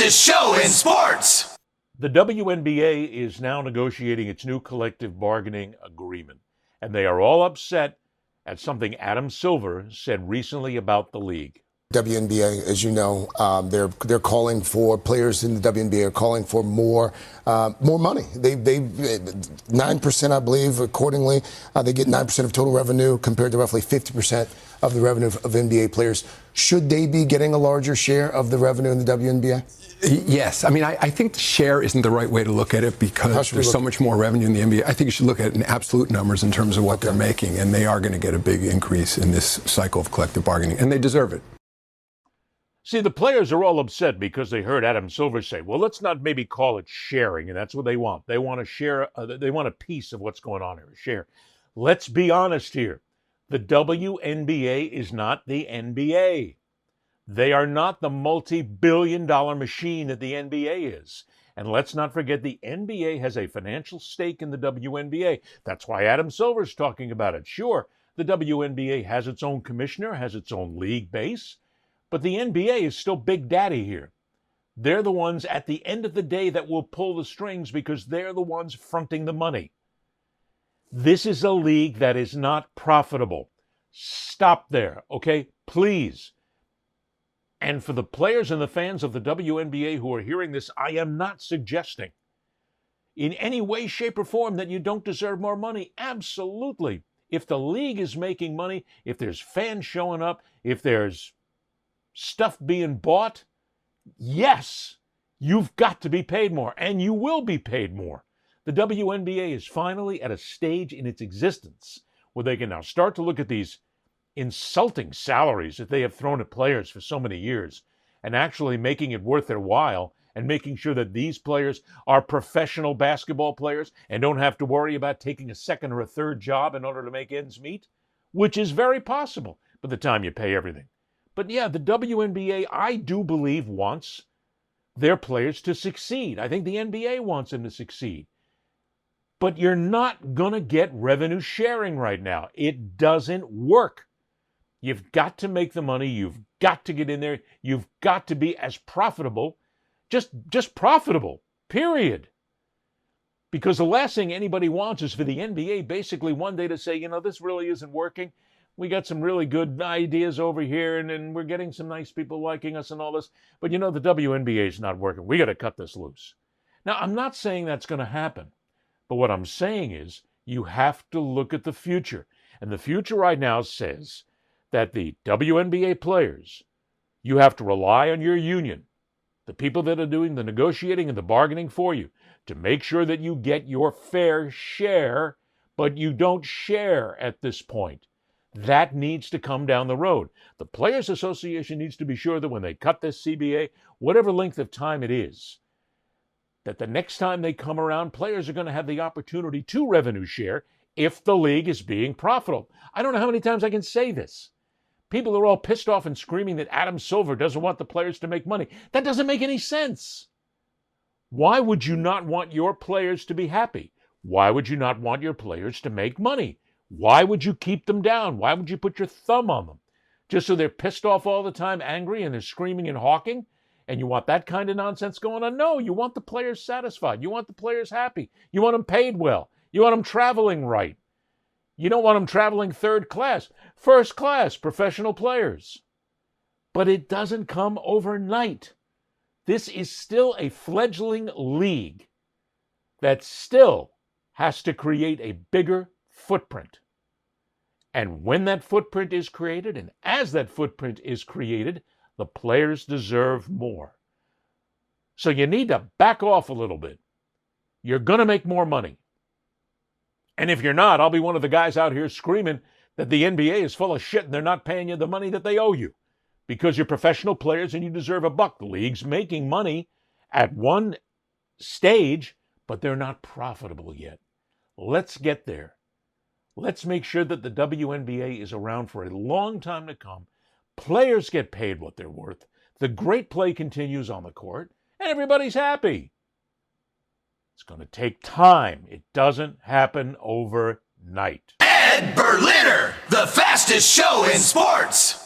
fastest show in sports. The WNBA is now negotiating its new collective bargaining agreement, and they are all upset at something Adam Silver said recently about the league. WNBA, as you know, they're calling for players in the WNBA are calling for more money. They 9%, I believe, accordingly. They get 9% of total revenue compared to roughly 50% of the revenue of NBA players. Should they be getting a larger share of the revenue in the WNBA? Yes. I mean, I think the share isn't the right way to look at it because there's so much more revenue in the NBA. I think you should look at it in absolute numbers in terms of what they're making, and they are going to get a big increase in this cycle of collective bargaining, and they deserve it. See, the players are all upset because they heard Adam Silver say, well, let's not maybe call it sharing, and that's what they want. They want to share, they want a piece of what's going on here, a share. Let's be honest here. The WNBA is not the NBA. They are not the multi-billion-dollar machine that the NBA is. And let's not forget the NBA has a financial stake in the WNBA. That's why Adam Silver's talking about it. Sure, the WNBA has its own commissioner, has its own league base, but the NBA is still Big Daddy here. They're the ones at the end of the day that will pull the strings because they're the ones fronting the money. This is a league that is not profitable. Stop there, okay? Please. And for the players and the fans of the WNBA who are hearing this, I am not suggesting in any way, shape, or form that you don't deserve more money. Absolutely. If the league is making money, if there's fans showing up, if there's stuff being bought, yes, you've got to be paid more, and you will be paid more. The WNBA is finally at a stage in its existence where they can now start to look at these insulting salaries that they have thrown at players for so many years and actually making it worth their while and making sure that these players are professional basketball players and don't have to worry about taking a second or a third job in order to make ends meet, which is very possible by the time you pay everything. But yeah, the WNBA, I do believe, wants their players to succeed. I think the NBA wants them to succeed. But you're not going to get revenue sharing right now. It doesn't work. You've got to make the money. You've got to get in there. You've got to be as profitable, just profitable, period. Because the last thing anybody wants is for the NBA basically one day to say, you know, this really isn't working. We got some really good ideas over here, and we're getting some nice people liking us and all this. But, you know, the WNBA is not working. We got to cut this loose. Now, I'm not saying that's going to happen. But what I'm saying is you have to look at the future. And the future right now says that the WNBA players, you have to rely on your union, the people that are doing the negotiating and the bargaining for you, to make sure that you get your fair share, but you don't share at this point. That needs to come down the road. The Players Association needs to be sure that when they cut this CBA, whatever length of time it is, that the next time they come around, players are going to have the opportunity to revenue share if the league is being profitable. I don't know how many times I can say this. People are all pissed off and screaming that Adam Silver doesn't want the players to make money. That doesn't make any sense. Why would you not want your players to be happy? Why would you not want your players to make money? Why would you keep them down? Why would you put your thumb on them? Just so they're pissed off all the time, angry, and they're screaming and hawking? And you want that kind of nonsense going on? No, you want the players satisfied. You want the players happy. You want them paid well. You want them traveling right. You don't want them traveling third class. First class, professional players. But it doesn't come overnight. This is still a fledgling league that still has to create a bigger footprint. And when that footprint is created, and as that footprint is created, the players deserve more. So you need to back off a little bit. You're going to make more money. And if you're not, I'll be one of the guys out here screaming that the NBA is full of shit and they're not paying you the money that they owe you because you're professional players and you deserve a buck. The league's making money at one stage, but they're not profitable yet. Let's get there. Let's make sure that the WNBA is around for a long time to come. Players get paid what they're worth. The great play continues on the court, and everybody's happy. It's going to take time. It doesn't happen overnight. Ed Berliner, the fastest show in sports.